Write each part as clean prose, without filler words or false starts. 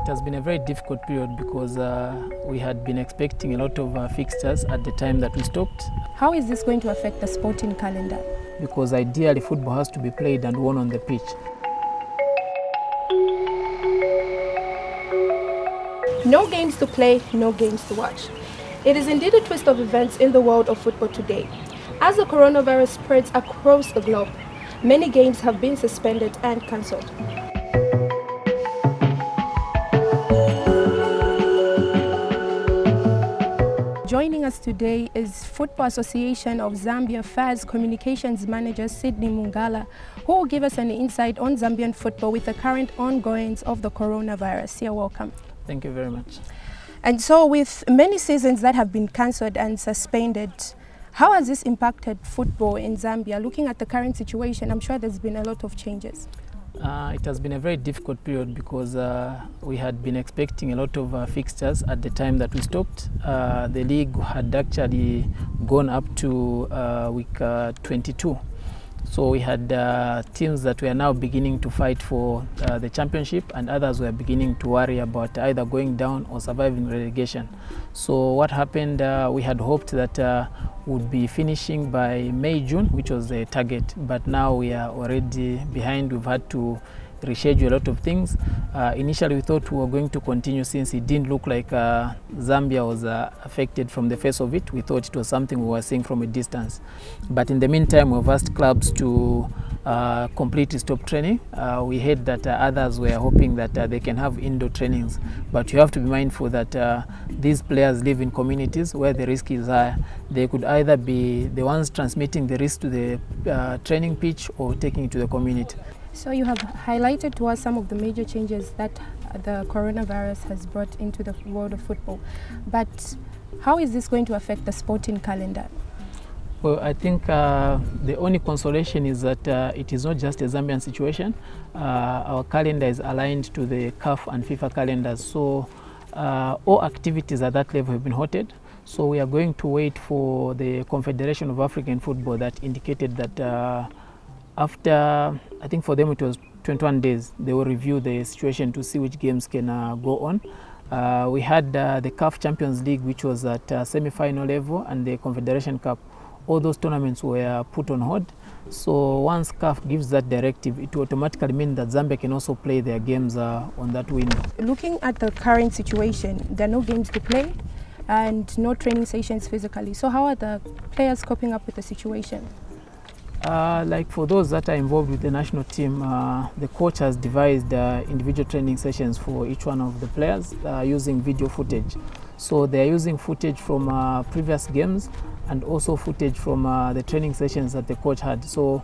has been a very difficult period because we had been expecting a lot of fixtures at the time that we stopped. How is this going to affect the sporting calendar? Because ideally football has to be played and won on the pitch. No games to play, no games to watch. It is indeed a twist of events in the world of football today. As the coronavirus spreads across the globe, many games have been suspended and cancelled. Joining us today is Football Association of Zambia FAZ Communications Manager Sydney Mungala, who will give us an insight on Zambian football with the current ongoings of the coronavirus. You're welcome. Thank you very much. And so with many seasons that have been cancelled and suspended, how has this impacted football in Zambia? Looking at the current situation, I'm sure there's been a lot of changes. It has been a very difficult period because we had been expecting a lot of fixtures at the time that we stopped. The league had actually gone up to week 22. So we had teams that were now beginning to fight for the championship, and others were beginning to worry about either going down or surviving relegation. So what happened, we had hoped that would be finishing by May, June, which was the target, but now we are already behind. We've had to reschedule a lot of things. Initially we thought we were going to continue since it didn't look like Zambia was affected from the face of it. We thought it was something we were seeing from a distance. But in the meantime, we've asked clubs to completely stop training. We heard that others were hoping that they can have indoor trainings. But you have to be mindful that these players live in communities where the risk is higher. They could either be the ones transmitting the risk to the training pitch or taking it to the community. So you have highlighted to us some of the major changes that the coronavirus has brought into the world of football. But how is this going to affect the sporting calendar? Well, I think the only consolation is that it is not just a Zambian situation. Our calendar is aligned to the CAF and FIFA calendars. So all activities at that level have been halted. So we are going to wait for the Confederation of African Football that indicated that after, I think for them it was 21 days, they will review the situation to see which games can go on. We had the CAF Champions League, which was at semi-final level, and the Confederation Cup. All those tournaments were put on hold. So once CAF gives that directive, it will automatically mean that Zambia can also play their games on that window. Looking at the current situation, there are no games to play and no training sessions physically. So how are the players coping up with the situation? Like for those that are involved with the national team, the coach has devised individual training sessions for each one of the players using video footage. So they are using footage from previous games and also footage from the training sessions that the coach had. So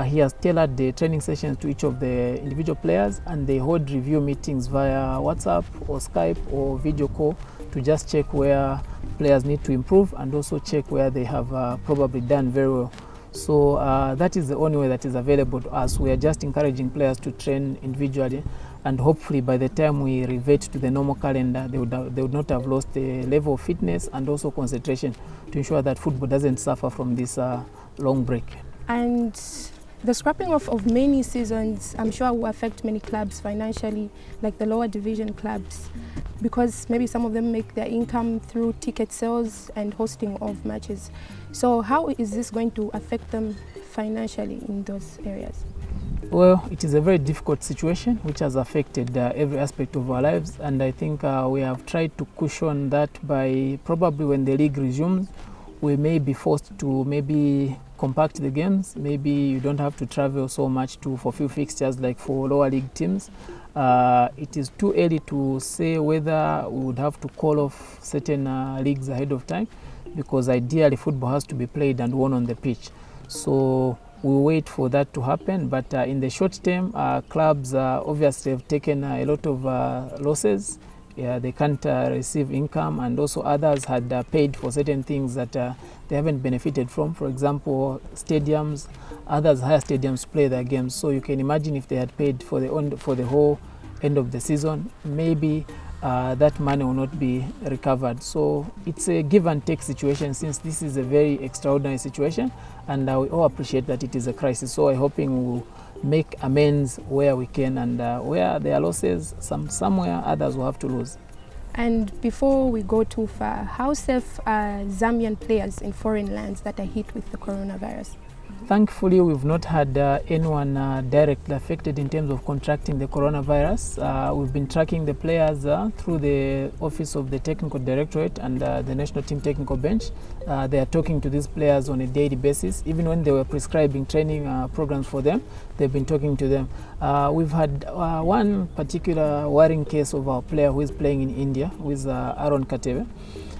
he has tailored the training sessions to each of the individual players, and they hold review meetings via WhatsApp or Skype or video call to just check where players need to improve and also check where they have probably done very well. So that is the only way that is available to us. We are just encouraging players to train individually, and hopefully by the time we revert to the normal calendar, they would not have lost the level of fitness and also concentration to ensure that football doesn't suffer from this long break. And the scrapping off of many seasons, I'm sure, will affect many clubs financially, like the lower division clubs, because maybe some of them make their income through ticket sales and hosting of matches. So how is this going to affect them financially in those areas? Well, it is a very difficult situation which has affected every aspect of our lives, and I think we have tried to cushion that by probably when the league resumes, we may be forced to maybe compact the games. Maybe you don't have to travel so much to fulfill fixtures like for lower league teams. It is too early to say whether we would have to call off certain leagues ahead of time, because ideally football has to be played and won on the pitch. So we'll wait for that to happen, but in the short term, clubs obviously have taken a lot of losses. Yeah, they can't receive income, and also others had paid for certain things that they haven't benefited from. For example, stadiums, others hire stadiums to play their games. So you can imagine if they had paid for the whole end of the season, maybe that money will not be recovered. So it's a give and take situation, since this is a very extraordinary situation, and we all appreciate that it is a crisis. So I'm hoping we'll make amends where we can, and where there are losses, somewhere others will have to lose. And before we go too far, how safe are Zambian players in foreign lands that are hit with the coronavirus? Thankfully, we've not had anyone directly affected in terms of contracting the coronavirus. We've been tracking the players through the Office of the Technical Directorate and the National Team Technical Bench. They are talking to these players on a daily basis. Even when they were prescribing training programs for them, they've been talking to them. We've had one particular worrying case of our player who is playing in India, who is Aaron Katebe.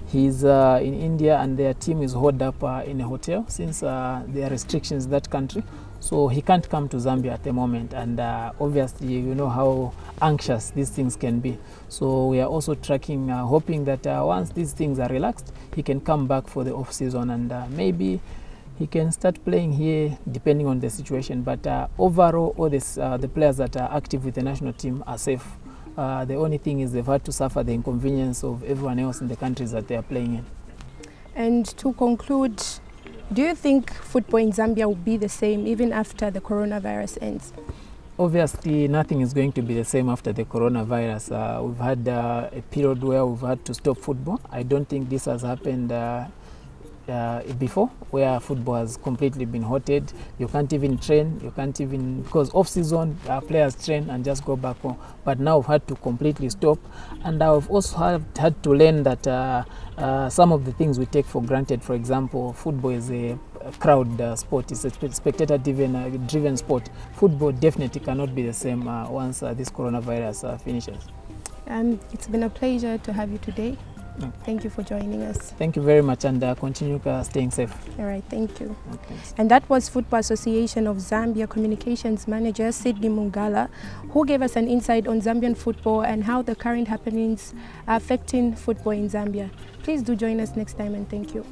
He's in India, and their team is holed up in a hotel since there are restrictions in that country. So he can't come to Zambia at the moment, and obviously you know how anxious these things can be. So we are also tracking, hoping that once these things are relaxed, he can come back for the off-season, and maybe he can start playing here depending on the situation. But overall, all the players that are active with the national team are safe. The only thing is they've had to suffer the inconvenience of everyone else in the countries that they are playing in. And to conclude, do you think football in Zambia will be the same even after the coronavirus ends? Obviously, nothing is going to be the same after the coronavirus. We've had a period where we've had to stop football. I don't think this has happened before, where football has completely been halted. You can't even train, because off-season players train and just go back home. But now we've had to completely stop, and I've also had to learn that some of the things we take for granted, for example, football is a crowd sport, it's a spectator-driven sport. Football definitely cannot be the same once this coronavirus finishes. It's been a pleasure to have you today. Thank you for joining us. Thank you very much, and continue staying safe. All right, thank you. Okay. And that was Football Association of Zambia Communications Manager Sydney Mungala, who gave us an insight on Zambian football and how the current happenings are affecting football in Zambia. Please do join us next time, and thank you.